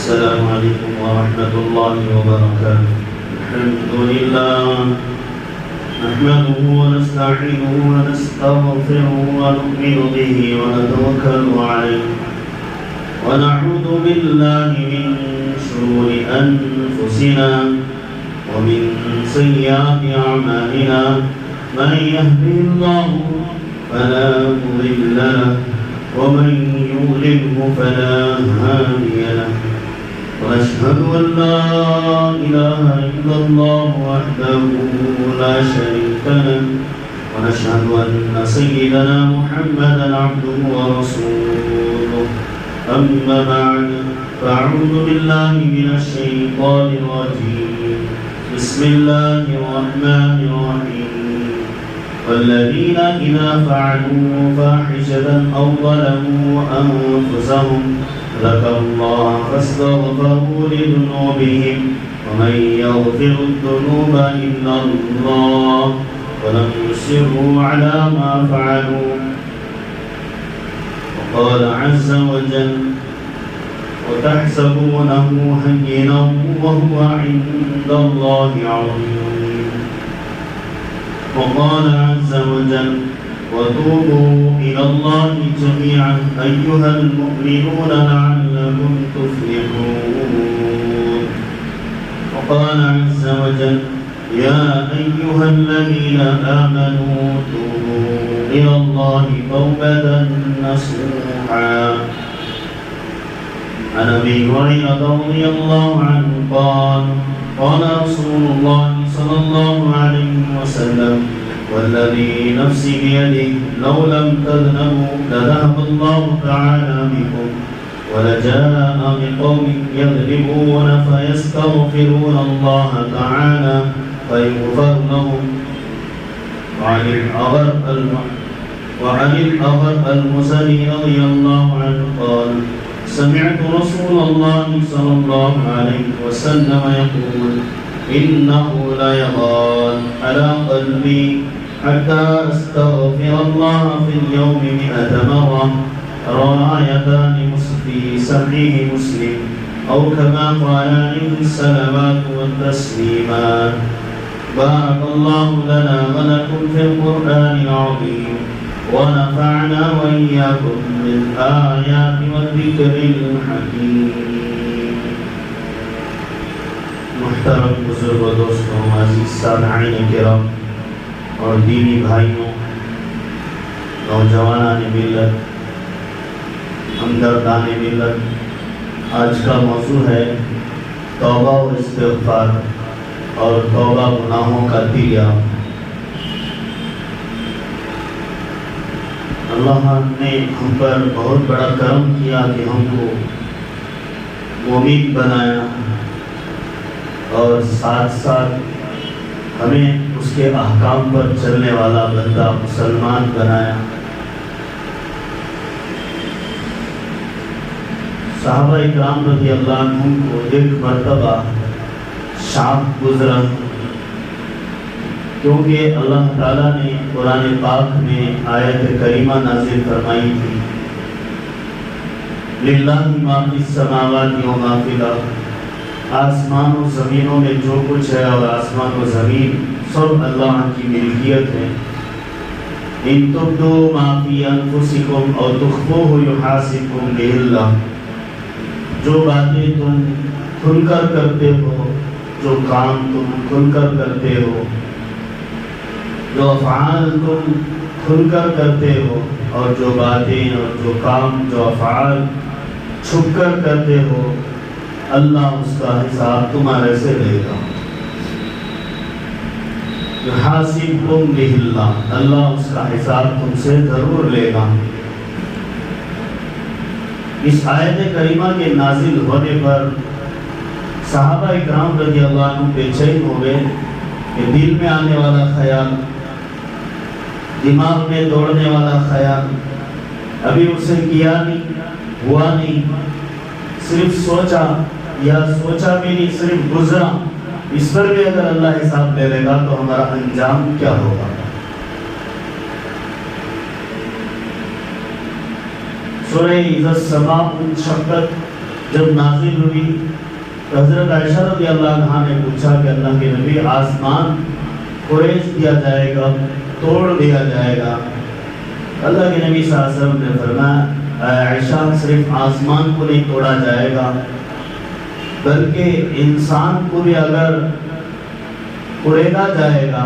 السلام عليكم ورحمة الله وبركاته. الحمد لله نحمده ونستعينه ونستغفره ونؤمن به ونتوكل عليه ونعوذ بالله من شرور أنفسنا ومن سيئات أعمالنا من يهده الله فلا مضل له ومن يضلله فلا هادي له ونشهد أن لا إله إلا الله وحده لا شريك له ونشهد أن سيدنا محمدا عبده ورسوله أما بعد فأعوذ بالله من الشيطان الرجيم بسم الله الرحمن الرحيم والذين إذا فعلوا فاحشة أو ظلموا أنفسهم ذكروا الله فاستغفروا لذنوبهم ومن يغفر الذنوب إلا الله ولم يصروا على ما فعلوا. وقال عز وجل وتحسبونه هينا وهو عند الله عظيم. وقال عز وجل وتوبوا إلى الله جميعا أيها المؤمنون لعلكم تفلحون. وقال عز وجل يا أيها الذين آمنوا توبوا إلى الله توبة نصوحا. عن أبي هريرة رضي الله عنه قال قال رسول الله صلى الله عليه وسلم والذي نفسي بيده لو لم تذنبوا لذهب الله تعالى بكم ولجاء بقوم يذنبون فيستغفرون الله تعالى فيغفر لهم. وعن الأغر المزني رضي الله عنه قال سمعت رسول الله صلى الله عليه وسلم يقول إنه لا يغال على قلبي حتى أستغفر الله في اليوم 100 مرة. روايتان في صحيح مسلم أو كما قال عليه الصلوات والتسليمات. بارك الله لنا ولكم في القرآن العظيم ونفعنا وإياكم بالآيات والذكر الحكيم. محترم بزرگ و دوستوں، عزیز سامعین کرام اور دینی بھائیوں، نوجوانان ملت، ہمدردان ملت، آج کا موضوع ہے توبہ و استغفار اور توبہ گناہوں کا دریا. اللہ نے ہم پر بہت بڑا کرم کیا کہ ہم کو مومن بنایا اور ساتھ ساتھ ہمیں اس کے احکام پر چلنے والا بندہ مسلمان بنایا. صحابہ اکرام رضی اللہ عنہم کو ایک مرتبہ شام گزرا، کیونکہ اللہ تعالیٰ نے قرآن پاک میں آیت کریمہ نازل فرمائی تھی للہ ما فی السماوات و ما فی الارض. آسمان و زمینوں میں جو کچھ ہے اور آسمان و زمین سب اللہ کی ملکیت ہے. ان تبدوا ما فی انفسکم او تخفوہ یحاسبکم بہ اللہ. جو باتیں تم کھل کر کرتے ہو، جو کام تم کھل کر کرتے ہو، جو افعال تم کھل کر کرتے ہو، اور جو باتیں اور جو کام جو افعال چھپ کر کرتے ہو، اللہ اس کا حساب تمہارے سے لے گا. یحاسبکم بہ اللہ، اللہ اس کا حساب تم سے ضرور لے گا. اس آیت کریمہ کے نازل ہونے پر صحابہ اکرام رضی اللہ عنہ بے چین ہو گئے کہ دل میں آنے والا خیال، دماغ میں دوڑنے والا خیال ابھی اسے کیا نہیں، ہوا نہیں، صرف سوچا یا سوچا بھی نہیں، صرف گزرا. اس پر بھی اگر اللہ حساب لے لے گا تو ہمارا انجام کیا ہوگا؟ سورہ اذا السماء انشقت جب نازل ہوئی تو حضرت عائشہ رضی اللہ عنہا نے پوچھا کہ اللہ کے نبی آسمان کھویچ دیا جائے گا، توڑ دیا جائے گا؟ اللہ کے نبی صلی اللہ علیہ وسلم نے فرمایا عائشہ صرف آسمان کو نہیں توڑا جائے گا بلکہ انسان کو بھی اگر اڑیدا جائے گا،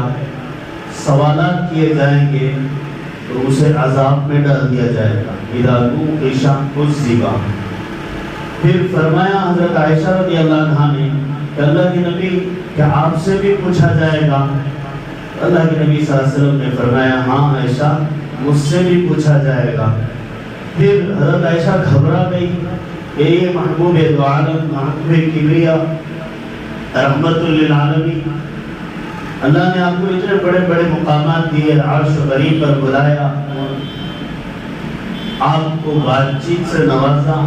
سوالات کیے جائیں گے تو اسے عذاب میں ڈال دیا جائے گا۔ اذا نوقش عذب۔ پھر فرمایا حضرت عائشہ رضی اللہ عنہا نے کہ اللہ کے نبی کیا آپ سے بھی پوچھا جائے گا؟ اللہ کے نبی صلی اللہ علیہ وسلم نے فرمایا ہاں عائشہ مجھ سے بھی پوچھا جائے گا۔ پھر حضرت عائشہ گھبرا گئی کہ یہ محبوب دو عالم، محبوب کبریا، رحمت للعالمین، اللہ نے آپ کو اتنے بڑے بڑے مقامات دیے، عرش غریب پر بلایا، آپ کو بات چیت سے نوازا،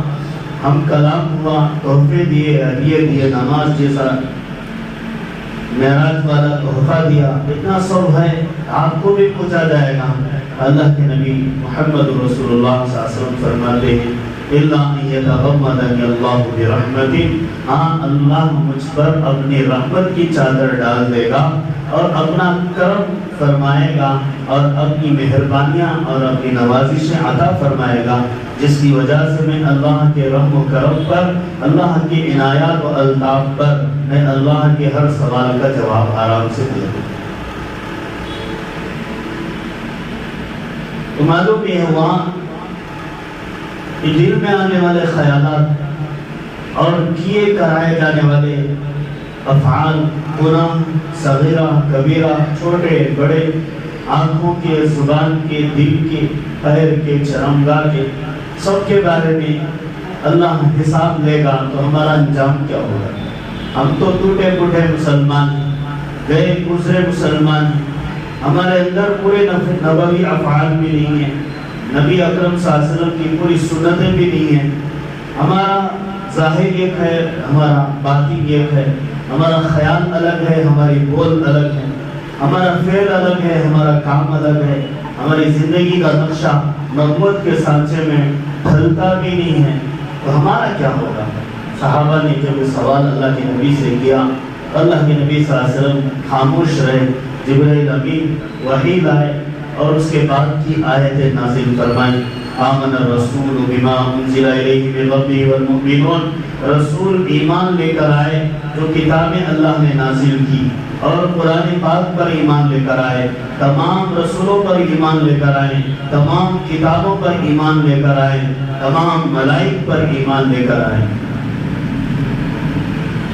ہم کلام ہوا، تحفے دیے، ہدیے دیے، نماز جیسا معراج والا تحفہ دیا، اتنا سب ہے، آپ کو بھی پوچھا جائے گا۔ اللہ کے نبی محمد رسول اللہ صلی اللہ علیہ وسلم فرماتے ہیں اِلَّا أَن يَتَغَمَّدَنِيَ اللَّهُ بِرَحْمَتٍ، ہاں اللہ مجھ پر اپنی رحمت کی چادر ڈال دے گا اور اپنا کرم فرمائے گا اور اپنی مہربانیاں اور اپنی نوازشیں عطا فرمائے گا، جس کی وجہ سے میں اللہ کے رحم و کرم پر، اللہ کی عنایات و الطاف پر میں اللہ کے ہر سوال کا جواب آرام سے دے دوں۔ تو معلوم یہ ہوا کہ دل میں آنے والے خیالات اور کیے کرائے جانے والے افعال، گناہ صغیرہ کبیرہ، چھوٹے بڑے، آنکھوں کے، زبان کے، دل کے، پیر کے، شرمگاہ کے، سب کے بارے میں اللہ حساب لے گا تو ہمارا انجام کیا ہوگا؟ ہم تو ٹوٹے پھوٹے مسلمان، گئے گزرے مسلمان، ہمارے اندر پورے نبوی افعال بھی نہیں ہیں، نبی اکرم صلی اللہ علیہ وسلم کی پوری سنتیں بھی نہیں ہیں، ہمارا ظاہر ایک ہے، ہمارا باطن ایک ہے، ہمارا خیال الگ ہے، ہماری بول الگ ہے، ہمارا فعل الگ ہے، ہمارا کام الگ ہے، ہماری زندگی کا نقشہ نبوت کے سانچے میں ڈھلتا بھی نہیں ہے، تو ہمارا کیا ہوگا؟ صحابہ نے جب یہ سوال اللہ کے نبی سے کیا، اللہ کے نبی صلی اللہ علیہ وسلم خاموش رہے، جبرائیل امین وحی لائے اور اس کے بعد کی آیتیں نازل فرمائیں۔ آمن الرسول بما انزل الیہ من ربہ والمؤمنون، رسول ایمان لے کر آئے جو کتابیں اللہ نے نازل کی، اور قرآن پاک پر ایمان لے کر آئے، تمام رسولوں پر ایمان لے کر آئے، تمام کتابوں پر ایمان لے کر آئے، تمام ملائک پر ایمان لے کر آئے۔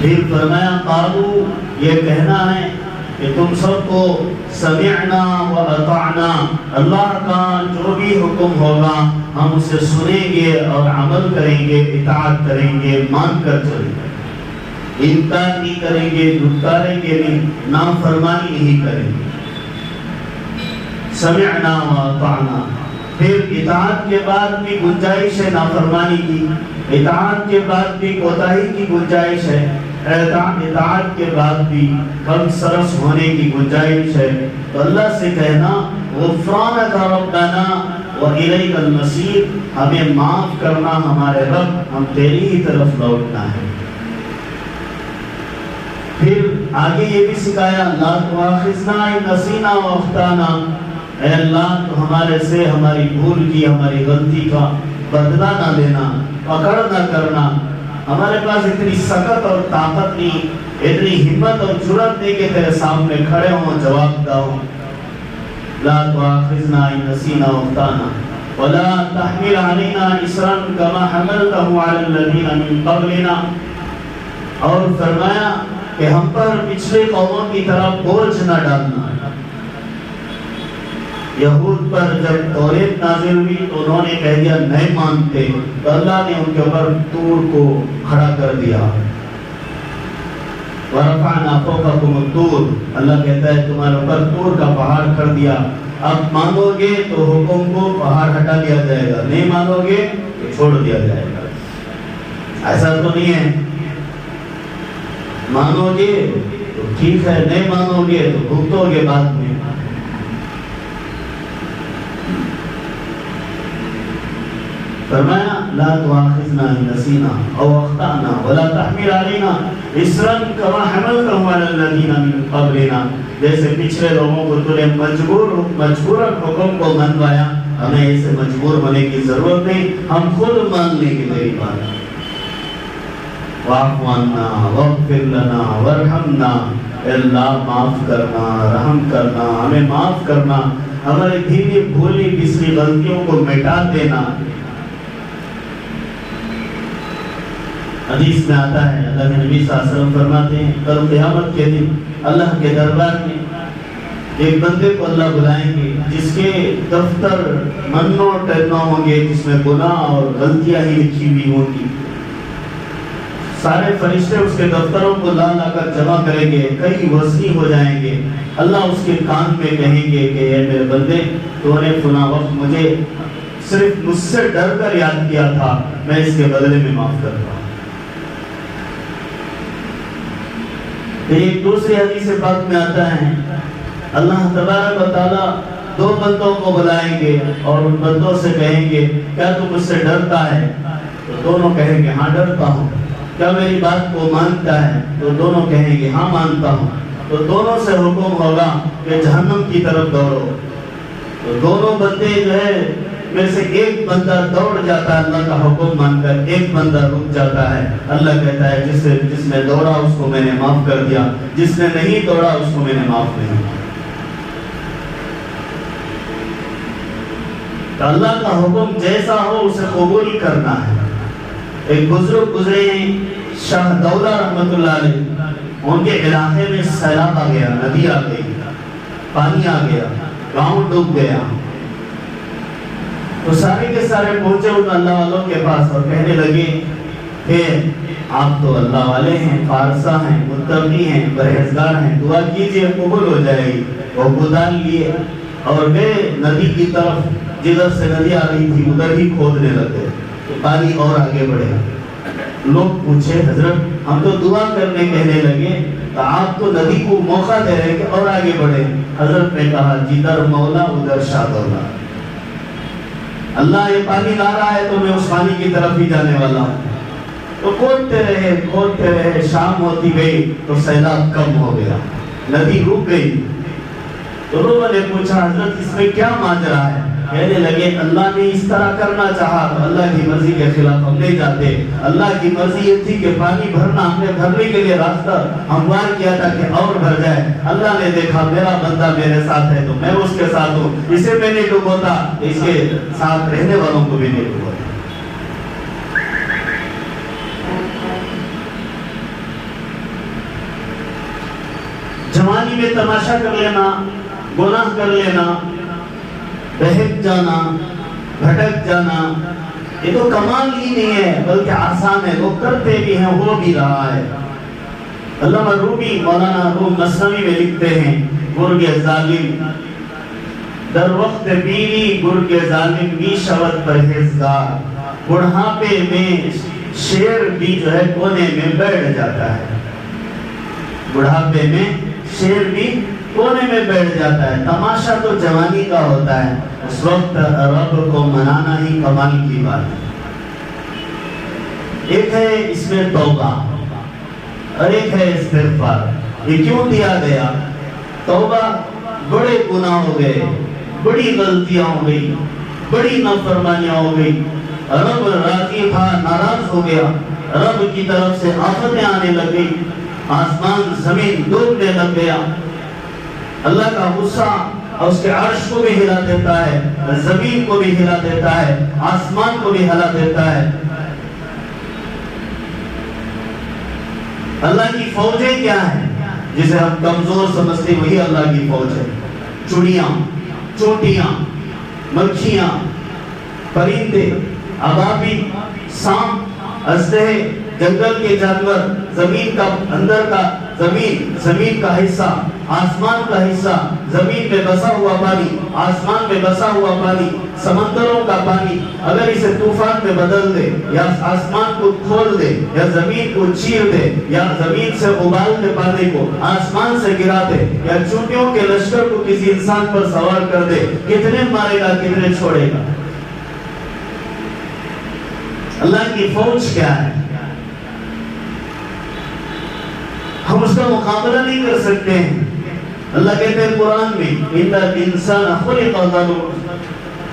پھر فرمایا قالو، یہ کہنا ہے کہ تم سب کو سمعنا و اطعنا، اللہ کا جو بھی حکم ہوگا ہم اسے سنیں گے اور عمل کریں گے، اطاعت کریں گے، مان کر چلیں گے، انکار نہیں کریں گے، دھتکاریں گے نہیں، نافرمانی نہیں کریں گے۔ سمعنا و اطعنا، پھر اطاعت کے بعد بھی گنجائش ہے نافرمانی کی، اطاعت کے بعد بھی کوتاہی کی گنجائش ہے، اطاعت کے بعد بھی کم سرس ہونے کی گنجائش ہے، تو اللہ سے کہنا غفرانک ربنا وإلیک المصیر، ہمیں معاف کرنا ہمارے رب، ہم تیری ہی طرف لوٹنا ہے۔ پھر آگے یہ بھی سکھایا لا تؤاخذنا ان نسینا واخطانا، اے اللہ تو ہمارے سے ہماری بھول کی، ہماری غلطی کا بدلہ نہ لینا، پکڑ نہ کرنا، ہمارے پاس اتنی سخت اور طاقت نہیں، اتنی ہمت اور جرأت نہیں کہ تیرے سامنے کھڑے ہوں جواب داؤں۔ لا تؤاخذنا ان نسینا واخطانا ولا تحمل علينا اصرا كما حملته على الذين من قبلنا، اور فرمایا کہ ہم پر پچھلے قوموں کی طرح بوجھ نہ ڈالنا۔ یہود پر جب توریت نازل ہوئی تو انہوں نے کہہ دیا نہیں مانتے، تو اللہ نے ان کے اوپر طور کو کھڑا کر دیا۔ وَرَفَعْنَا فَوْقَكُمُ الطُّورَ، اللہ کہتا ہے تمہارے اوپر طور کا پہاڑ کر دیا، اب مانو گے تو حکم کو پہاڑ ہٹا دیا جائے گا، نہیں مانو گے تو چھوڑ دیا جائے گا۔ ایسا تو نہیں ہے، مانو گے تو ٹھیک ہے، نہیں مانو گے تو بھگتو گے بعد میں۔ فرمایا لا تؤاخذنا ان نسینا او اخطأنا ولا تحمل علينا اصرا كما حملته على الذين من قبلنا. جیسے پچھلے لوگوں کو تو نے مجبوراً حکم کو منوایا، ہمیں اسے مجبور ہونے کی ضرورت نہیں، ہم خود مان لیں گے تیری بات. واعف عنا واغفر لنا وارحمنا، اللہ معاف کرنا، رحم کرنا، ہمیں معاف کرنا، ہمارے دھیمی بھولی بسری غلطیوں کو مٹا دینا. حدیث میں آتا ہے اللہ کے نبی صلی اللہ علیہ وسلم فرماتے ہیں کل قیامت کے دن اللہ کے دربار میں ایک بندے کو اللہ بلائیں گے جس کے دفتر منو ٹرنا ہوں گے، جس میں گناہ اور غلطیاں ہی لکھی ہوئی ہوں گی. سارے فرشتے اس کے دفتروں کو لا لا کر جمع کریں گے، کئی وزنی ہو جائیں گے. اللہ اس کے کان میں کہیں گے کہ اے میرے بندے، تو نے فلاں وقت مجھے صرف مجھ سے ڈر کر یاد کیا تھا، میں اس کے بدلے میں معاف کرتا ہوں. ایک دوسری حدیث پاک میں آتا ہے اللہ تبارک و تعالیٰ دو بندوں کو بلائیں گے اور ان بندوں سے کہیں گے کیا تم مجھ سے ڈرتا ہے؟ تو دونوں کہیں گے ہاں ڈرتا ہوں. کیا میری بات کو مانتا ہے؟ تو دونوں کہیں گے ہاں مانتا ہوں. تو دونوں سے حکم ہوگا کہ جہنم کی طرف دوڑو. تو دونوں بندے جو ہے میں سے ایک بندہ دوڑ جاتا ہے اللہ کا حکم مان کر، ایک بندہ رک جاتا ہے. اللہ کہتا ہے جس نے دوڑا اس کو میں نے معاف کر دیا، جس نے نہیں دوڑا اس کو میں نے معاف نہیں کیا. اللہ کا حکم جیسا ہو اسے قبول کرنا ہے. ایک بزرگ گزرے ہیں شاہ دولہ رحمت اللہ علیہ، ان کے علاقے میں سیلاب آ گیا، ندی آ گئی، پانی آ گیا، گاؤں ڈوب گیا. تو سارے کے سارے پہنچے ان اللہ والوں کے پاس اور کہنے لگے کہ آپ تو اللہ والے ہیں، فارسہ ہیں، متقی ہیں، پرہیزگار ہیں، دعا کیجئے قبول ہو جائے گی. وہ کدال لیے اور گئے ندی کی طرف، جدھر سے ندی آ رہی تھی ادھر ہی کھودنے لگے تو پانی اور آگے بڑھے. لوگ پوچھے حضرت ہم تو دعا کرنے کہنے لگے تو آپ تو ندی کو موقع دے رہے کہ اور آگے بڑھے. حضرت نے کہا جدھر مولا ادھر شاہ دولا، اللہ یہ پانی لا رہا ہے تو میں اس پانی کی طرف ہی جانے والا ہوں. تو کھودتے رہے، شام ہوتی گئی تو سیلاب کم ہو گیا، ندی رک گئی. تو لوگوں نے پوچھا حضرت اس میں کیا ماجرا ہے؟ کہنے لگے اللہ نے اس طرح کرنا چاہا تو اللہ کی مرضی کے خلاف ہم نہیں جاتے. اللہ کی مرضی یہ تھی کہ پانی بھرنا، ہم نے بھرنے کے لیے راستہ ہموار کیا تھا کہ اور بھر جائے. اللہ نے دیکھا میرا بندہ میرے ساتھ ہے تو میں اس کے ساتھ ہوں، اسے میں نہیں ڈوبوتا اس کے ساتھ رہنے والوں کو بھی نہیں ڈوبوتا. جوانی میں تماشا کر لینا، گناہ کر لینا، بہک جانا، بھٹک جانا، یہ تو کمال ہی نہیں ہے بلکہ آسان ہے. لوگ کرتے بھی ہیں، ہو بھی رہا ہے. علامہ رومی مولانا روم مثنوی میں لکھتے ہیں گرگ ظالم در وقت پیری گرگ ظالم بھی شود پرہیزگار. بڑھاپے میں شیر بھی جو ہے کونے میں بیٹھ جاتا ہے. بڑھاپے میں شیر بھی کونے میں بیٹھ جاتا ہے. تماشا تو جوانی کا ہوتا ہے، اس وقت رب کو منانا ہی کمال کی بات ہے. ایک ہے اس میں توبہ اور ایک ہے استغفار. یہ کیوں دیا گیا؟ توبہ بڑے گناہ ہو گئے، بڑی غلطیاں ہو گئی، بڑی نافرمانیاں ہو گئی، رب راضی تھا ناراض ہو گیا، رب کی طرف سے آفتیں آنے لگ گئی، آسمان زمین ڈوبنے لگ گیا. اللہ کا غصہ اس کے عرش کو بھی ہلا دیتا ہے، زمین کو بھی ہلا دیتا ہے، آسمان کو بھی ہلا دیتا ہے. اللہ کی فوجیں کیا ہیں جسے ہم کمزور سمجھتے ہیں؟ وہی اللہ کی فوج ہے. چڑیاں، چونٹیاں، مکھیاں، پرندے، ابابی، سانپ، اژدہے، جنگل کے جانور، زمین کا اندر کا زمین کا حصہ، آسمان کا حصہ، زمین میں بسا ہوا پانی، آسمان میں بسا ہوا پانی، سمندروں کا پانی. اگر اسے طوفان میں بدل دے یا آسمان کو کھول دے یا زمین کو چیر دے یا زمین سے ابال دے پانی کو آسمان سے گرا دے یا چونٹیوں کے لشکر کو کسی انسان پر سوار کر دے، کتنے مارے گا، کتنے چھوڑے گا؟ اللہ کی فوج کیا ہے، ہم اس کا مقابلہ نہیں کر سکتے ہیں۔ اللہ کہتے ہیں قرآن میں ان الانسان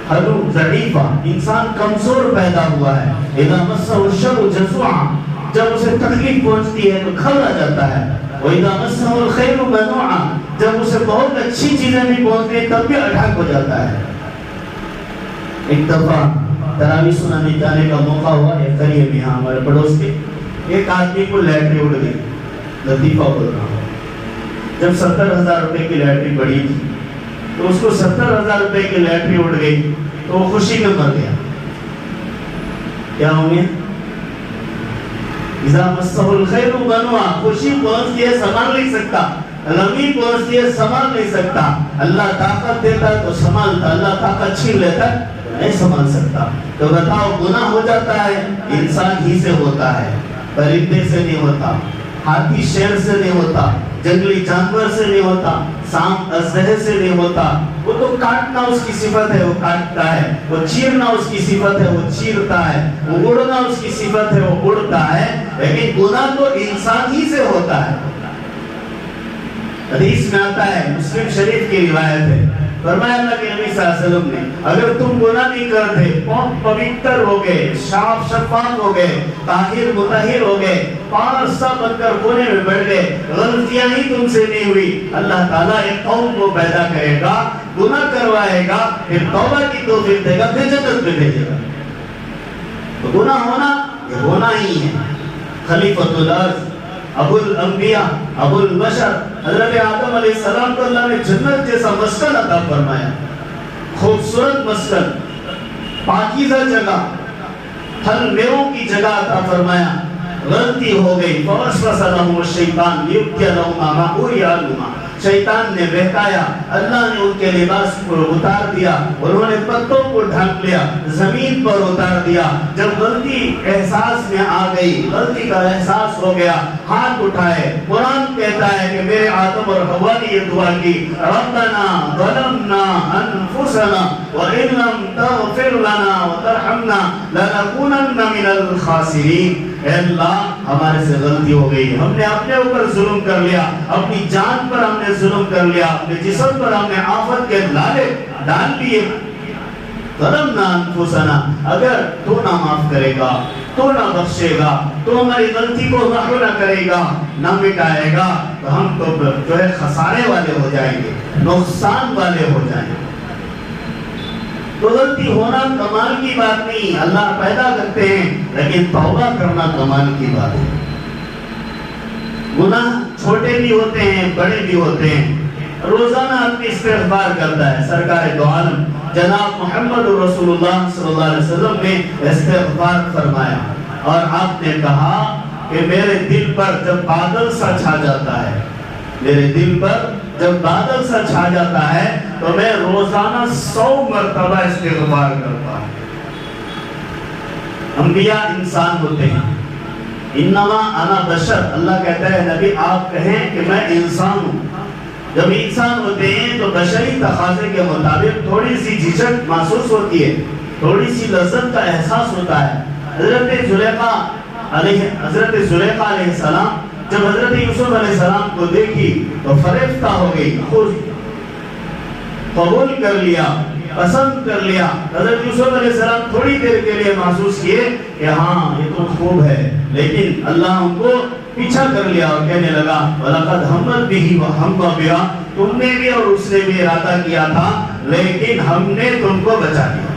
خلق ضعیفا، انسان کمزور پیدا ہوا ہے، اذا مسہ الشر جزوعا، جب اسے تکلیف پہنچتی ہے تو گھبرا جاتا ہے، واذا مسہ الخیر منوعا، جب اسے بہت اچھی چیزیں بھی پہنچتی ہیں تب بھی اٹھاک ہو جاتا ہے۔ ایک دفعہ تراویح سنانے جانے کا موقع ہوا ایک قریب یہاں ہمارے پڑوس کے، ایک آدمی کو لیٹری اڑ گئی، لطیفہ بول رہا ہوں، جب 70,000 روپے کی لیٹری پڑی تھی تو اس کو 70,000 روپے کی لیٹری اڑ گئی تو وہ خوشی میں مر گیا۔ کیا ہو گیا؟ اذا مسہ الخیر منوعا، خوشی پہنچتی ہے سنبھال نہیں سکتا، غمی پہنچتی ہے سنبھال نہیں سکتا، اللہ طاقت دیتا تو سنبھالتا، اللہ طاقت چھین لیتا نہیں سنبھال سکتا۔ تو بتاؤ گناہ ہو جاتا ہے انسان ہی سے ہوتا ہے، پرندے سے نہیں ہوتا، ہاتھی شیر سے نہیں ہوتا، جنگلی جانور سے نہیں ہوتا، سانپ اژدہے سے نہیں ہوتا۔ وہ تو کاٹنا اس کی صفت ہے، وہ کاٹتا ہے، وہ چیرنا اس کی صفت ہے، وہ چیرتا ہے، وہ اڑنا اس کی صفت ہے، وہ اڑتا ہے، لیکن گناہ تو انسان ہی سے ہوتا ہے۔ حدیث میں آتا ہے، مسلم شریف کی روایت ہے، فرمایا اللہ کے نبی صلی اللہ علیہ وسلم نے اگر تم گناہ نہیں کرتے، پاک پوتر ہو گئے، صاف شفاف ہو گئے، طاہر مطہر ہو گئے، پارسا بن کر کونے میں بیٹھ گئے، غلطیاں ہی تم سے نہیں ہوئی، اللہ تعالیٰ ایک قوم کو پیدا کرے گا، گناہ کروائے گا، پھر توبہ کی توفیق دے گا، پھر جنت میں بھیجے گا۔ تو گناہ ہونا یہ ہونا ہی ہے۔ خلیفۃ الارض، ابو الانبیاء، ابو البشر حضرت آدم علیہ السلام کو اللہ نے جنت جیسا مسکن عطا فرمایا، خوبصورت مسکن، پاکیزہ جگہ، پھل میووں کی جگہ عطا فرمایا۔ غلطی ہو گئی، فوسوس لهم الشیطان لیبدی لهما ما اوری عنہما، شیطان نے بہکایا، اللہ نے ان کے لباس کو اتار دیا، انہوں نے پتوں کو ڈھانپ لیا، زمین پر اتار دیا۔ جب غلطی احساس میں آ گئی، غلطی کا احساس ہو گیا، ہاتھ اٹھائے۔ قرآن کہتا ہے کہ میرے آدم اور حوا نے یہ دعا کی، ربنا ظلمنا انفسنا وان لم تغفر لنا وترحمنا لنکونن من الخاسرین۔ اے اللہ ہمارے سے غلطی ہو گئی، ہم نے اپنے اوپر ظلم کر لیا، اپنی جان پر ہم نے ظلم کر لیا، اپنے جسم پر ہم نے آفت کے لالے ڈال لیے۔ ظلمنا انفسنا، اگر تو نہ معاف کرے گا، تو نہ بخشے گا، تو ہماری غلطی کو محو نہ کرے گا، نہ مٹائے گا، تو ہم تو جو ہے خسارے والے ہو جائیں گے، نقصان والے ہو جائیں گے۔ تو غلطی ہونا کمال کی بات نہیں، اللہ پیدا کرتے ہیں، لیکن توبہ کرنا کمال کی بات ہے۔ گناہ چھوٹے بھی ہوتے ہیں، بڑے بھی ہوتے ہیں، روزانہ آدمی استغفار کرتا ہے۔ سرکار دو عالم جناب محمد رسول اللہ صلی اللہ علیہ وسلم نے استغفار فرمایا، اور آپ نے کہا کہ میرے دل پر جب بادل سا چھا جاتا ہے، میرے دل پر جب بادل سا چھا جاتا ہے تو میں روزانہ 100 مرتبہ استغفار کرتا ہوں۔ انبیاء انسان ہوتے ہیں، انما انا بشر، اللہ کہتا ہے نبی آپ کہیں کہ میں انسان ہوں۔ جب انسان ہوتے ہیں تو بشری تقاضے کے مطابق تھوڑی سی جھجک محسوس ہوتی ہے، تھوڑی سی لذت کا احساس ہوتا ہے۔ حضرت زلیخا علیہ السلام جب حضرت یوسف علیہ السلام کو دیکھی تو فریفتہ ہو گئی، خود قبول کر لیا، پسند کر لیا۔ حضرت یوسف علیہ السلام تھوڑی دیر کے لیے محسوس کیے کہ ہاں یہ تو خوب ہے، لیکن اللہ ان کو پیچھا کر لیا اور کہنے لگا وَلَقَدْ هَمَّتْ بِهِ وَهَمَّ بِهَا، تم نے بھی اور اس نے بھی ارادہ کیا تھا لیکن ہم نے تم کو بچا لیا۔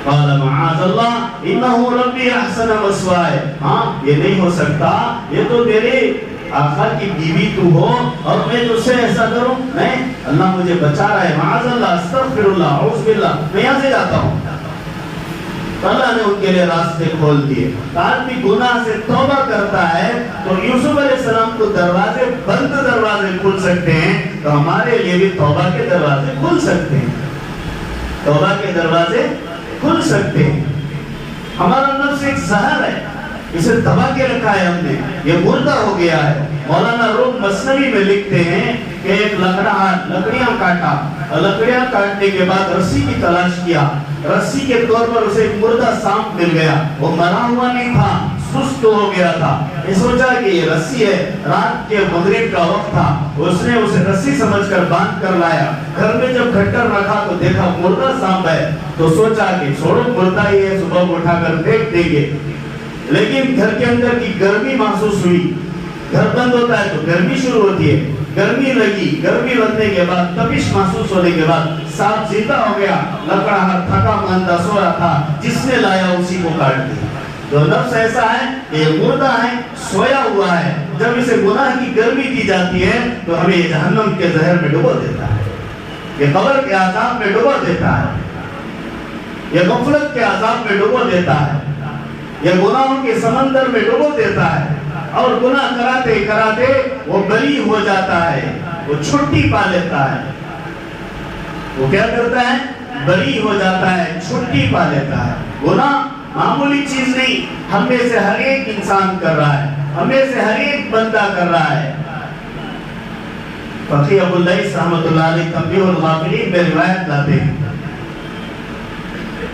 قال معاذ اللہ انہ ربی احسن مثوائے، ہاں یہ نہیں ہو سکتا، یہ تو میرے آقا کی بیوی تو ہو اور میں تجھ سے ایسا کروں، نہیں، اللہ مجھے بچا رہا ہے، معاذ اللہ، استغفر اللہ، اعوذ باللہ، میں یہاں سے جاتا ہوں۔ اللہ نے ان کے لیے راستے کھول دیے۔ آدمی گناہ سے توبہ کرتا ہے تو یوسف علیہ السلام کو دروازے بند دروازے کھل سکتے ہیں، تو ہمارے لیے بھی توبہ کے دروازے کھل سکتے ہیں، توبہ کے دروازے کھل سکتے ہیں۔ ہمارا نفس ایک زہر ہے، اسے دبا کے رکھا ہے ہم نے، یہ مردہ ہو گیا ہے۔ مولانا روم مثنوی میں لکھتے ہیں کہ ایک لکڑیاں کاٹا اور لکڑیاں کاٹنے کے بعد رسی کی تلاش کیا، رسی کے طور پر اسے ایک مردہ سانپ مل گیا، وہ مرا ہوا نہیں تھا، سست ہو گیا تھا، یہ سوچا کہ یہ رسی ہے، رات کے مغرب کا وقت تھا، اس نے اسے رسی سمجھ کر باندھ کر لایا، گھر میں جب گھٹر رکھا تو دیکھا مردہ سانپ ہے، تو سوچا کہ چھوڑو مردہ ہی ہے، صبح کو اٹھا کر پھینک دیں گے، لیکن گھر کے اندر کی گرمی محسوس ہوئی، گھر بند ہوتا ہے تو گرمی شروع ہوتی ہے، گرمی لگی، گرمی لگنے کے بعد تپش محسوس ہونے کے بعد سانپ زندہ ہو گیا، لکڑہار تھکا ماندہ سویا تھا، جس نے لایا اسی کو کاٹ دیا۔ تو نفس ایسا ہے کہ یہ مردہ ہے، سویا ہوا ہے، جب اسے گناہ کی گرمی دی جاتی ہے تو ہمیں یہ جہنم کے زہر میں ڈبو دیتا ہے، یہ قبر کے عذاب میں ڈبو دیتا ہے، یہ غفلت کے عذاب میں ڈبو دیتا ہے، یہ گناہوں کے سمندر میں ڈبو دیتا ہے، اور گناہ کراتے کراتے وہ بری ہو جاتا ہے، وہ چھٹی پا لیتا ہے، وہ کیا کرتا ہے؟ بری ہو جاتا ہے، چھٹی پا لیتا ہے۔ گناہ معمولی چیز نہیں، ہم میں سے ہر ایک انسان کر رہا ہے، ہم میں سے ہر ایک بندہ کر رہا ہے۔ فقیہ ابو اللیث رحمۃ اللہ علیہ تنبیہ الغافلین میں روایت لاتے ہیں،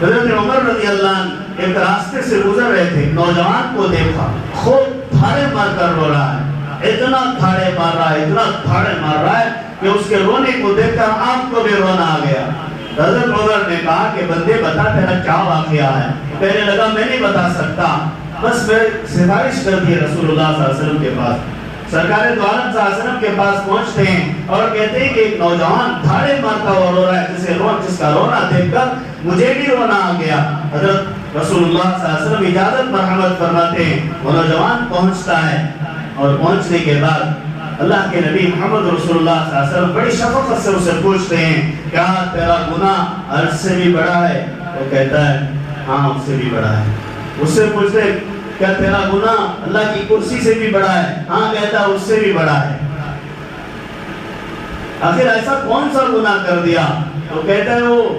حضرت عمر رضی اللہ عنہ ایک راستے سے گزر رہے تھے، نوجوان کو دیکھا، خوب دھاڑے مار کر رو رہا ہے، اتنا دھاڑے مار رہا ہے، اتنا دھاڑے مار رہا ہے کہ اس کے رونے کو دیکھ کر آپ کو بھی رونا آ گیا۔ حضرت عمر نے کہا کہ بندے بتا تیرا کیا واقعہ ہے؟ کہنے لگا میں نہیں بتا سکتا، بس میں سفارش کر دی رسول اللہ صلی اللہ علیہ وسلم کے پاس۔ سرکار دو عالم صلی اللہ علیہ وسلم کے پاس پہنچتے ہیں اور کہتے ہیں کہ ایک نوجوان دھاڑے مارتا ہوا رو رہا ہے، جس کا رونا دیکھ کر مجھے بھی رونا آ گیا۔ حضرت رسول اللہ صلی اللہ علیہ وسلم اجازت مرحمت فرماتے ہیں، وہ نوجوان پہنچتا ہے، اور پہنچنے کے بعد اللہ کے نبی محمد رسول اللہ صلی اللہ علیہ وسلم بڑی شفقت سے اسے پوچھتے ہیں کیا تیرا گناہ عرش سے بھی بڑا ہے؟ وہ کہتا ہے ہاں اس سے بھی بڑا ہے۔ اس سے پوچھتے ہیں کیا تیرا گناہ اللہ کی کرسی سے بھی بڑا ہے؟ ہاں کہتا ہے اس سے بھی بڑا ہے۔ آخر ایسا کون سا گناہ کر دیا؟ تو کہتا ہے وہ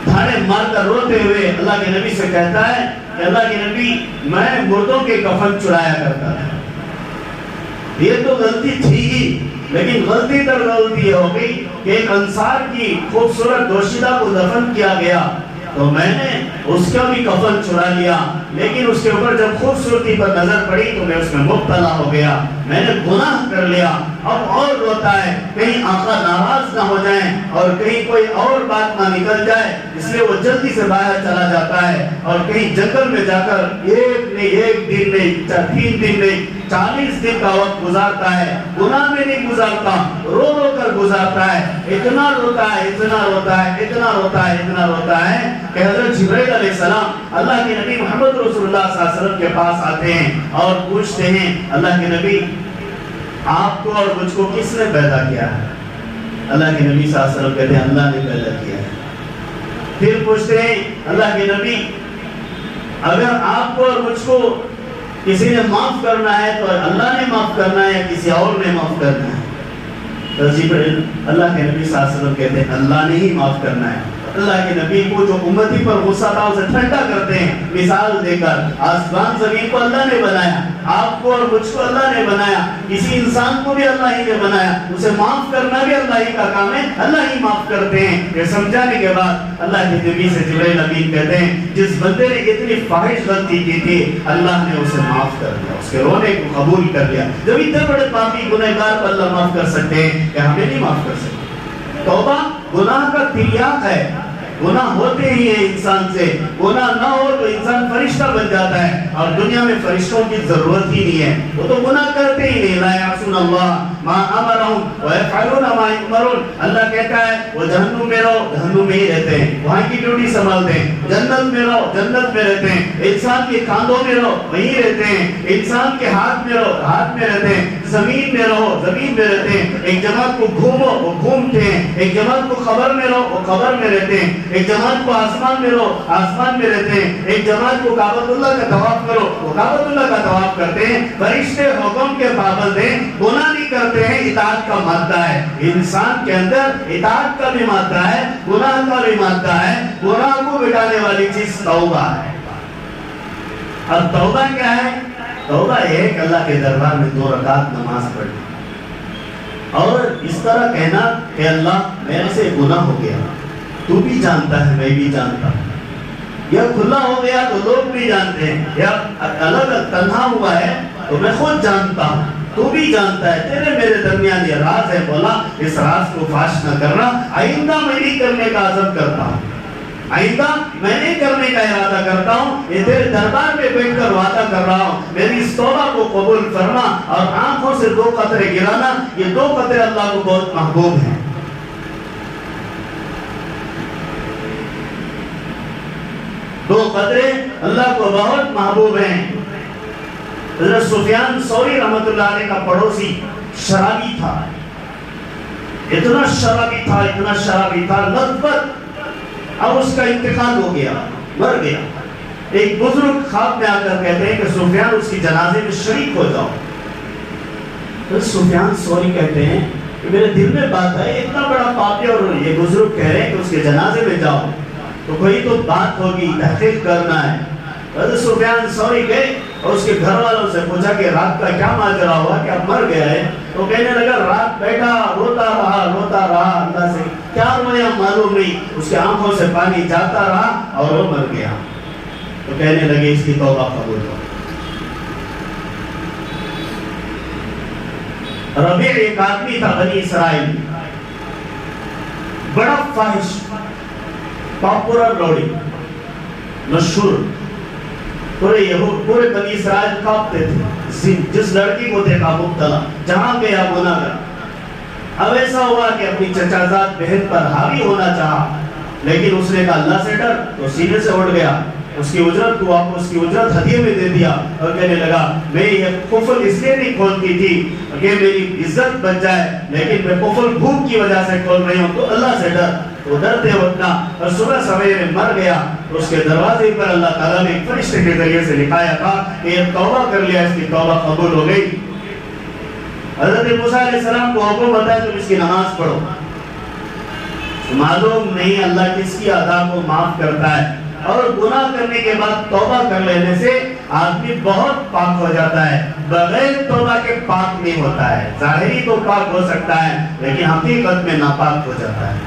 دھاڑے مار کر روتے ہوئے اللہ کے نبی سے کہتا ہے کہ اللہ کے نبی میں مردوں کے کفن چرایا کرتا تھا، یہ تو غلطی تھی ہی، لیکن غلطی در غلطی ہو گئی کہ ایک انصار کی خوبصورت دوشیدہ کو دفن کیا گیا تو میں نے اس کا بھی کفن چرا لیا، لیکن اس کے اوپر جب خوبصورتی پر نظر پڑی تو میں اس میں مبتلا ہو گیا، میں نے گناہ کر لیا۔ اب اور روتا ہے کہیں آقا ناراض نہ ہو جائیں اور کہیں کوئی اور بات نہ نکل جائے، اس لیے وہ جلدی سے باہر چلا جاتا ہے اور کہیں جنگل میں جا کر ایک دن نہیں 3 دن نہیں 40 دن کا وقت گزارتا ہے، گناہ میں نہیں گزارتا، رو رو کر گزارتا ہے، اتنا روتا ہے اتنا روتا ہے اتنا روتا ہے اتنا روتا ہے کہ حضرت جبرائیل علیہ السلام اللہ کے نبی محمد رسول اللہ صلی اللہ علیہ وسلم کے پاس آتے ہیں اور پوچھتے ہیں اللہ کے نبی آپ کو اور مجھ کو کس نے پیدا کیا ہے؟ اللہ کے نبی صلی اللہ علیہ وسلم کہتے ہیں اللہ نے پیدا کیا ہے۔ پھر پوچھتے ہیں اللہ کے نبی اگر آپ کو اور مجھ کو کسی نے معاف کرنا ہے تو اللہ نے معاف کرنا ہے یا کسی اور نے معاف کرنا ہے؟ تو اللہ کے نبی صلی اللہ علیہ وسلم کہتے ہیں اللہ نے ہی معاف کرنا ہے۔ اللہ کے نبی کو جو امتی پر غصہ تھا اسے ٹھنڈا کرتے ہیں مثال دے کر، آسمان زمین کو اللہ نے بنایا، آپ کو اور مجھ کو اللہ نے بنایا، کسی انسان کو بھی اللہ ہی نے بنایا، اسے معاف کرنا بھی اللہ ہی کا کام ہے، اللہ ہی معاف کرتے ہیں۔ یہ سمجھانے کے بعد اللہ کے نبی سے جبرائیل امین کہتے ہیں جس بندے نے اتنی فاحش غلطی کی تھی اللہ نے اسے معاف کر دیا، اس کے رونے کو قبول کر لیا۔ جب اتنے بڑے پاپی گنہگار کو اللہ معاف کر سکتے ہیں کہ ہمیں نہیں معاف کر سکتے؟ توبہ گناہ کا تریاق ہے، گناہ ہوتے ہی ہے انسان سے، گناہ نہ ہو تو انسان فرشتہ بن جاتا ہے، اور دنیا میں فرشتوں کی ضرورت ہی نہیں ہے، وہ تو گناہ کرتے ہی نہیں، لا یعصون اللہ ما امرهم ويفعلون ما یؤمرون۔ اللہ کہتا ہے وہ جہنم میں رہو، جہنم میں ہی رہتے ہیں، وہاں کی ڈیوٹی سنبھالتے ہیں، جنت میں رہو، جنت میں رہتے ہیں، انسان کے کاندھوں میں رہو وہیں رہتے ہیں، انسان کے ہاتھ میں رہو ہاتھ میں رہتے ہیں، زمین میں رہو زمین میں رہتے ہیں، ایک جماعت کو گھومو وہ گھومتے ہیں، ایک جماعت کو خبر میں رہو وہ خبر میں رہتے ہیں، ایک جماعت کو آسمان میں رہو آسمان میں رہتے ہیں، ایک جماعت کو کعبۃ اللہ کا طواف کرو وہ کعبۃ اللہ کا طواف کرتے ہیں۔ فرشتے حکم کے پابند ہیں، گناہ نہیں کرتے ہیں، اطاعت کا مادہ ہے انسان کے اندر، اطاعت کا بھی مادہ ہے، گناہ کا بھی مادہ ہے۔ گناہ کو مٹانے والی چیز توبہ ہے۔ اب توبہ کیا ہے؟ توبہ یہ ہے کہ اللہ کے دربار میں 2 رکعت نماز پڑھنا اور اس طرح کہنا کہ اللہ میرے سے گناہ ہو گیا، تو بھی جانتا ہے، میں بھی جانتا ہوں۔ یا کھلا ہو گیا تو لوگ بھی جانتے ہیں، یا الگ تنہا ہوا ہے تو میں خود جانتا ہوں، تو بھی جانتا ہے، تیرے میرے درمیان یہ راز ہے، بولا اس راز کو فاش نہ کرنا، آئندہ میں نہیں کرنے کا عزم کرتا ہوں، آئندہ میں نہیں کرنے کا ارادہ کرتا ہوں، یہ تیرے دربار میں بیٹھ کر وعدہ کر رہا ہوں، میری اس توبہ کو قبول فرما، اور آنکھوں سے 2 قطرے گرانا، یہ 2 قطرے اللہ کو بہت محبوب ہیں۔ دو قطرے اللہ کو بہت محبوب ہیں۔ حضرت سفیان ثوری رحمت اللہ علیہ کا پڑوسی شرابی تھا، اتنا شرابی تھا لذت، اب اس کا انتقال ہو گیا، مر گیا۔ ایک بزرگ خواب میں آ کر کہتے ہیں کہ سفیان اس کی جنازے میں شریک ہو جاؤ۔ حضرت سفیان ثوری کہتے ہیں کہ میرے دل میں بات ہے، اتنا بڑا پاپی اور یہ بزرگ کہہ رہے ہیں کہ اس کے جنازے میں جاؤ تو کوئی تو بات ہوگی، تحقیق کرنا ہے۔ حضرت سفیان ثوری گئے اور اس کے گھر والوں سے پوچھا کہ رات کا کیا ماجرا ہوا کہ اب مر گیا ہے؟ تو کہنے لگا رات بیٹھا روتا رہا اللہ سے، کیا رویا معلوم نہیں، اس کے آنکھوں سے پانی جاتا رہا اور وہ مر گیا۔ تو کہنے لگے اس کی توبہ قبول ہو۔ ربیع ایک آدمی تھا بنی اسرائیل، بڑا فاحش، پاپولر لوڑی، مشہور، پورے بنی اسرائیل کانپتے تھے، جس لڑکی کو دیکھا مبتلا، جہاں گیا گناہگار۔ اب ایسا ہوا کہ اپنی چچا زاد بہن پر حاوی ہونا چاہا، لیکن اس نے کہا اللہ سے ڈر، تو سینے سے اٹھ گیا، اس کی اجرت کو واپس، اس کی اجرت ہدیے میں دے دیا، اور کہنے لگا میں یہ قفل اس لیے نہیں کھولتی تھی کہ میری عزت بچ جائے، لیکن میں قفل بھوک کی وجہ سے کھول رہی ہوں، تو اللہ سے ڈر۔ وہ ڈرتے اٹھنا اور صبح سویرے مر گیا۔ اس کے دروازے پر اللہ تعالیٰ نے ایک فرشتے کے ذریعے سے لکھایا تھا کہ یہ توبہ کر لیا، اس کی توبہ قبول ہو گئی۔ حضرت موسیٰ علیہ السلام کو حکم بتایا تم اس کی نماز پڑھو۔ معلوم نہیں اللہ کس کی ادا کو معاف کرتا ہے، اور گناہ کرنے کے بعد توبہ کر لینے سے آدمی بہت پاک ہو جاتا ہے، بغیر توبہ کے پاک نہیں ہوتا ہے۔ ظاہری تو پاک ہو سکتا ہے لیکن حقیقت میں ناپاک ہو جاتا ہے۔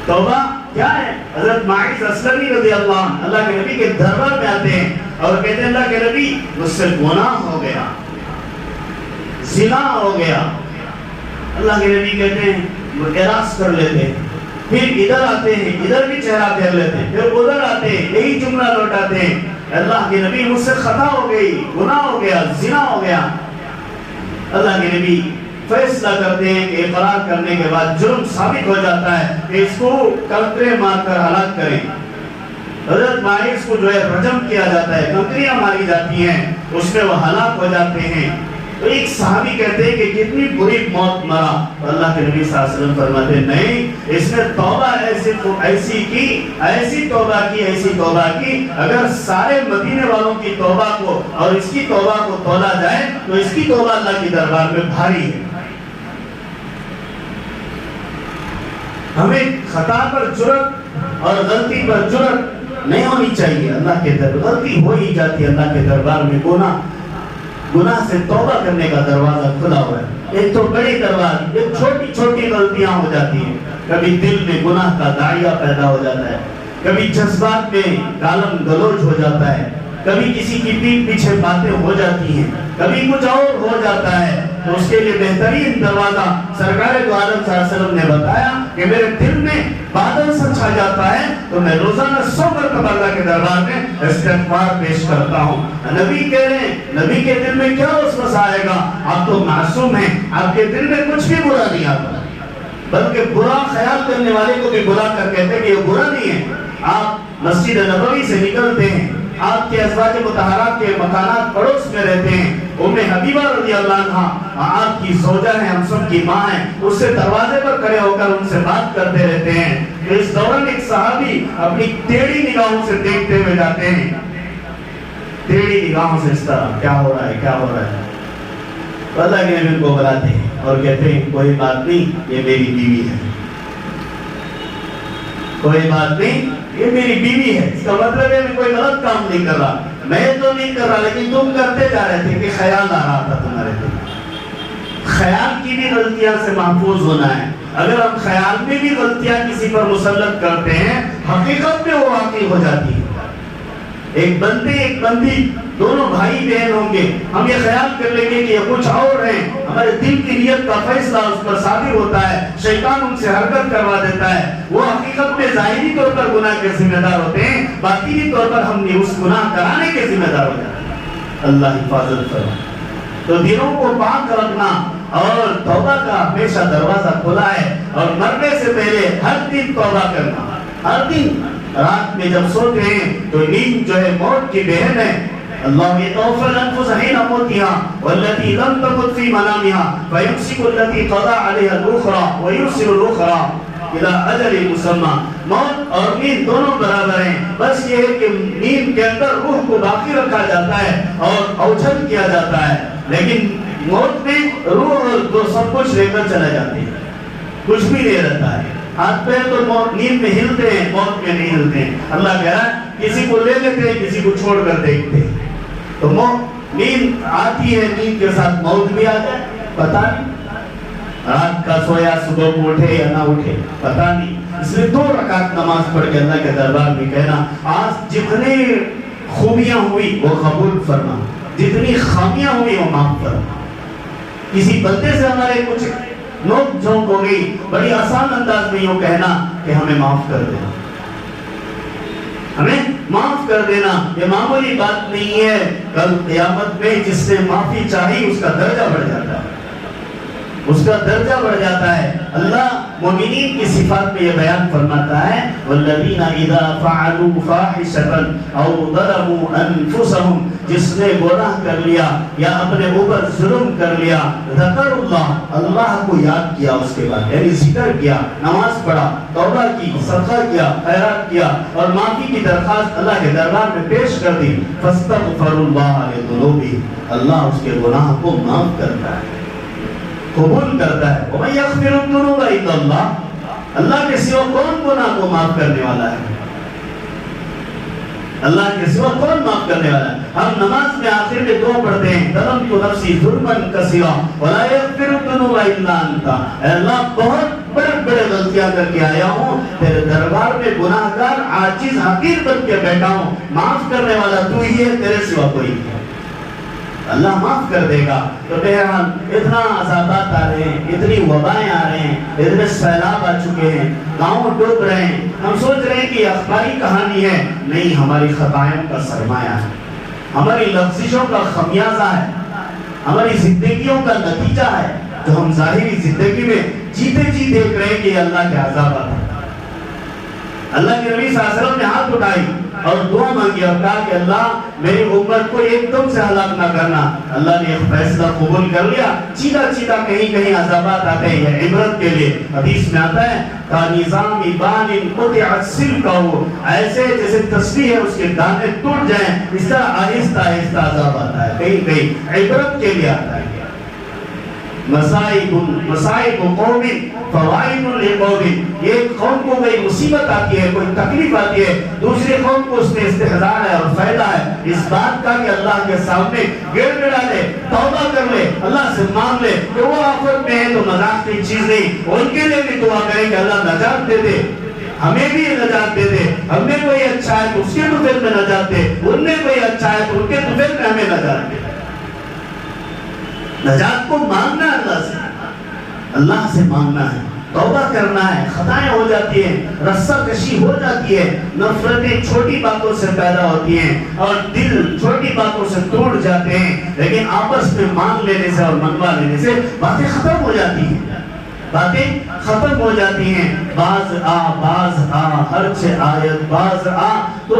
توبہ کیا ہے؟ حضرت معاذ اسلمی رضی اللہ عنہ اللہ کے نبی کے دربار میں آتے ہیں اور کہتے ہیں اللہ کے نبی مجھ سے گناہ ہو گیا، زنا ہو گیا۔ اللہ کے نبی کہتے ہیں وہ اعراض کر لیتے ہیں، پھر ادھر آتے ہیں، ادھر بھی چہرہ پھیر لیتے ہیں، پھر ادھر آتے ہیں، یہی جملہ لوٹاتے ہیں، اللہ کے نبی مجھ سے خطا ہو گئی، گناہ ہو گیا، زنا ہو گیا۔ اللہ کے نبی فیصلہ کرتے ہیں کہ اقرار کرنے کے بعد جرم ثابت ہو جاتا ہے کہ اس کو کنکرے مار کر ہلاک کریں۔ حضرت معاذ کو جو ہے رجم کیا جاتا ہے، کنکریاں ماری جاتی ہیں، اس میں وہ ہلاک ہو جاتے ہیں۔ تو ایک صحابی کہتے ہیں کہ کتنی بری موت مرا، تو اللہ کے نبی صلی اللہ علیہ وسلم فرماتے ہیں نہیں، اس نے توبہ ایسی توبہ کی، اگر سارے مدینے والوں کی توبہ کو اور اس کی توبہ کو تولا جائے تو اس کی توبہ اللہ کی دربار میں بھاری ہے۔ ہمیں خطا پر جرت اور غلطی پر جرت نہیں ہونی چاہیے، اللہ کے دربار غلطی ہو ہی جاتی ہے، اللہ کے دربار میں گناہ سے توبہ کرنے کا دروازہ کھلا ہوا ہے۔ ایک تو بڑی دروازہ، ایک چھوٹی چھوٹی غلطیاں ہو جاتی ہیں، کبھی دل میں گناہ کا داعیہ پیدا ہو جاتا ہے، کبھی جذبات میں گالم گلوچ ہو جاتا ہے، کبھی کسی کی پیٹھ پیچھے باتیں ہو جاتی ہیں، کبھی کچھ اور ہو جاتا ہے، تو اس کے لیے بہترین دروازہ سرکار دو عالم صلی اللہ علیہ وسلم نے بتایا کہ میرے دل میں بادل سا چھا جاتا ہے تو میں روزانہ 100 مرتبہ اللہ کے دربار میں استغفار پیش کرتا ہوں۔ نبی کہہ رہے ہیں نبی کے دل میں کیا وسوسہ آئے گا، آپ تو معصوم ہیں، آپ کے دل میں کچھ بھی برا نہیں آتا، بلکہ برا خیال کرنے والے کو بھی بلا کر کہتے ہیں کہ یہ برا نہیں ہے۔ آپ مسجد نبوی سے نکلتے ہیں، آپ کے ازواج مطہرات کے مکانات پڑوس میں رہتے ہیں، ام حبیبہ رضی اللہ عنہ آپ کی زوجہ ہیں، ہم سب کی ماں ہیں، اس سے دروازے پر کھڑے ہو کر ان سے بات کرتے رہتے ہیں۔ اس دوران ایک صحابی اپنی ٹیڑھی نگاہوں سے دیکھتے ہوئے جاتے ہیں، ٹیڑھی نگاہوں سے اس طرح کیا ہو رہا ہے کیا ہو رہا ہے، اللہ کے نبی کو بلاتے ہیں اور کہتے ہیں کوئی بات نہیں، یہ میری بیوی ہے، کوئی بات نہیں، یہ میری بیوی ہے۔ اس کا مطلب ہے میں کوئی غلط کام نہیں کر رہا، میں تو نہیں کر رہا، لیکن تم کرتے جا رہے تھے کہ خیال آ رہا تھا تمہارے دل، خیال کی بھی غلطیاں سے محفوظ ہونا ہے۔ اگر ہم خیال میں بھی غلطیاں کسی پر مسلط کرتے ہیں، حقیقت میں وہ واقع ہو جاتی ہے۔ ایک بندے ایک بندی دونوں بھائی بہن ہوں گے، ہم یہ خیال کر لیں گے کہ یہ کچھ اور ہیں، ہمارے دل کی نیت کا فیصلہ اس پر صادر ہوتا ہے، شیطان ان سے حرکت کروا دیتا ہے، وہ حقیقت میں ظاہری طور پر گناہ کے ذمہ دار ہوتے ہیں، باطنی طور پر ہم نے اس گناہ کرانے کے ذمہ دار ہو جاتے ہیں۔ اللہ حفاظت فرمائے۔ تو دلوں کو پاک رکھنا اور توبہ کا ہمیشہ دروازہ کھلا ہے، اور مرنے سے پہلے ہر دن توبہ کرنا، ہر دن رات میں جب سوتے ہیں تو نیند جو ہے موت کی بہن ہے۔ اللہ یتوفى الانفس حين موتها والتي لم تمت في منامها فيمسك التي قضى عليها الاخرى ويرسل الاخرى الى اجل مسمى۔ موت اور نیند دونوں برابر ہیں، بس یہ ہے کہ نیند کے اندر روح کو باقی رکھا جاتا ہے اور اوجھل کیا جاتا ہے، لیکن موت میں روح اور سب کچھ لے کر چلے جاتے ہیں، کچھ بھی نہیں رہتا ہے۔ ہاتھ پیر تو موت نیند میں ہلتے ہیں، موت میں نہیں ہلتے ہیں۔ اللہ کہہ رہا ہے کسی کو لے لیتے ہیں، کسی کو چھوڑ کر دیکھتے ہیں۔ تو نیند آتی ہے، نیند کے ساتھ موت بھی آ جائے، پتہ نہیں۔ رات کا سویا صبح کو اٹھے یا نہ اٹھے پتہ نہیں۔ اس لیے 2 رکعت نماز پڑھ کے اللہ کے دربار میں کہنا آج جتنے خوبیاں ہوئی وہ قبول فرما، جتنی خامیاں ہوئی وہ معاف فرما۔ کسی بندے سے ہمارے کچھ نوک جھونک ہو گئی، بڑی آسان انداز میں یوں کہنا کہ ہمیں معاف کر دینا، ہمیں معاف کر دینا۔ یہ معمولی بات نہیں ہے، کل قیامت میں جس نے معافی چاہی اس کا درجہ بڑھ جاتا ہے، اس کا درجہ بڑھ جاتا ہے۔ اللہ مومنین کی صفات میں یہ بیان فرماتا ہے والذین اذا فعلوا فاحشۃ او ظلموا انفسهم، جس نے گناہ کر لیا یا اپنے اوپر ظلم کر لیا، ذکر اللہ، اللہ کو یاد کیا، اس کے بعد یعنی ذکر کیا، نماز پڑھا، توبہ کی، صدقہ کیا، خیرات کیا اور معافی کی درخواست اللہ کے دربار میں پیش کر دی، فاستغفروا اللہ لذنوبہم، اللہ اس کے گناہ کو معاف کرتا ہے، قبول کرتا ہے۔ وَمَن يَغْفِرُ الذُّنُوبَ إِلَّا اللَّهُ، اللہ کے سوا کون گناہ کو معاف کرنے والا ہے؟ اللہ کے سوا کون معاف کرنے والا ہے؟ ہم نماز میں آخر میں دعا پڑھتے ہیں ظلمت نفسی ظلما کثیرا ولا یغفر الذنوب الا انت، اے اللہ بہت بڑے بڑے غلطیاں کر کے آیا ہوں، تیرے دربار میں گناہگار عاجز حقیر بن کے بیٹھا ہوں، معاف کرنے والا تو ہی ہے، تیرے سوا کوئی نہیں۔ اللہ معاف کر دے گا۔ تو بہرحال اتنا عذابات آ رہے ہیں، اتنی وبائیں آ رہے ہیں، اتنے سیلاب آ چکے ہیں، گاؤں ڈوب رہے ہیں، ہم سوچ رہے ہیں کہ یہ اخباری کہانی ہے، نہیں، ہماری خطائیں کا سرمایہ ہے، ہماری لفظشوں کا خمیازہ ہے، ہماری زندگیوں کا نتیجہ ہے، جو ہم ظاہری زندگی میں جیتے جی دیکھ رہے ہیں کہ اللہ کے عذابات ہیں۔ اللہ کے نبی صلی اللہ علیہ وسلم نے ہاتھ اٹھائی اور دعا مانگی اور کہا کہ اللہ میری امت کو ایک دم سے ہلاک نہ کرنا۔ اللہ نے ایک فیصلہ قبول کر لیا، چیدہ چیدہ کہیں کہیں عذابات آتے ہیں، یہ عبرت کے لیے۔ حدیث میں آتا ہے کا نظام بان قطعت سلکہ، ایسے جیسے تسبیح ہے اس کے دانے ٹوٹ جائیں، اس طرح آہستہ آہستہ عذاب آتا ہے، کہیں کہیں عبرت کے لیے آتا ہے۔ مصائب قوم فوائد لقوم، ایک قوم کو کوئی مصیبت آتی ہے، کوئی تکلیف آتی ہے، دوسری قوم کو اس میں استحضار ہے اور فائدہ ہے اس بات کا کہ اللہ کے سامنے گڑ گڑا لے، توبہ کر لے، اللہ سے مانگ لے کہ وہ آفت میں ہے تو مذاق کی چیز نہیں، ان کے لیے بھی دعا کریں کہ اللہ نجات دے دے، ہمیں بھی نجات دے دے، ہم نے کوئی اچھا ہے تو اس کے طفیل میں نجات دے، ان نے کوئی اچھا ہے تو ان کے طفیل میں ہمیں نجات دے۔ نجات کو مانگنا اللہ سے، اللہ سے مانگنا ہے، توبہ کرنا ہے، خطائیں ہو جاتی ہیں، رسہ کشی ہو جاتی ہے، نفرتیں چھوٹی باتوں سے پیدا ہوتی ہیں اور دل چھوٹی باتوں سے ٹوٹ جاتے ہیں، لیکن آپس میں مانگ لینے سے اور منوا لینے سے باتیں ختم ہو جاتی ہیں، باتیں ختم ہو جاتی ہیں۔ باز آ ہر چھ آیت باز آ تو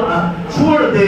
چھوڑ دے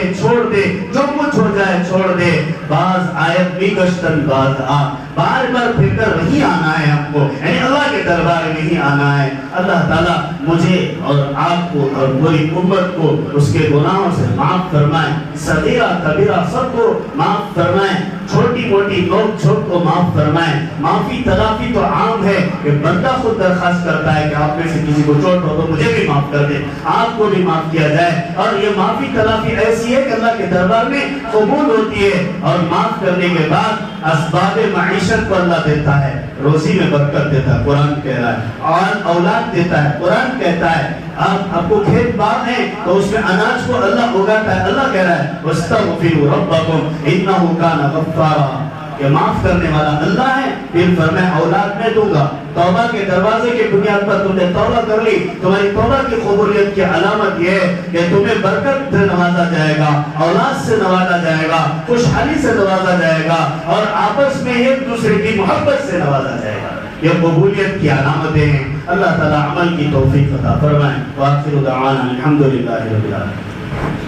جو کچھ ہو جائے چھوڑ دے، باز آیت بھی گشتن باز آ، بار بار پھر کر وہی آنا ہے ہم کو، یعنی اللہ کے دربار میں ہی آنا ہے۔ اللہ تعالیٰ مجھے اور آپ کو اور پوری امت کو اس کے گناہوں سے معاف فرمائے، صغیرہ کبیرہ سب کو معاف فرمائے، چھوٹی موٹی چھوٹی نوک جھوک کو معاف فرمائیں. معافی تلافی تو عام ہے کہ بندہ خود درخواست کرتا ہے کہ آپ میں سے کسی کو چوٹ ہو تو مجھے بھی معاف کر دیں, آپ کو بھی معاف کیا جائے. اور یہ معافی تلافی ایسی ہے کہ اللہ کے دربار میں قبول ہوتی ہے, اور معاف کرنے کے بعد اسباب معیشت کو اللہ دیتا ہے, روزی میں برکت دیتا ہے, قرآن کہہ رہا ہے, اور اولاد دیتا ہے, قرآن کہتا ہے. آپ کو کھیت باغ ہے تو اس میں اناج کو اللہ اگاتا ہے, اللہ کہہ رہا ہے وَاسْتَغْفِرُوا رَبَّكُمْ إِنَّهُ كَانَ غَفَّارًا, کہ معاف کرنے والا اللہ ہے. پھر فرمایا اولاد میں دوں گا. توبہ کے دروازے کے بنیاد پر تم نے توبہ کر لی, تمہاری توبہ کی قبولیت کی علامت یہ ہے کہ تمہیں برکت سے نوازا جائے گا, اولاد سے نوازا جائے گا, خوشحالی سے نوازا جائے گا, اور آپس میں ایک دوسرے کی محبت سے نوازا جائے گا. یہ قبولیت کی علامتیں ہیں. اللہ تعالی عمل کی توفیق عطا فرمائے. وآخر دعوانا الحمدللہ رب العالمین.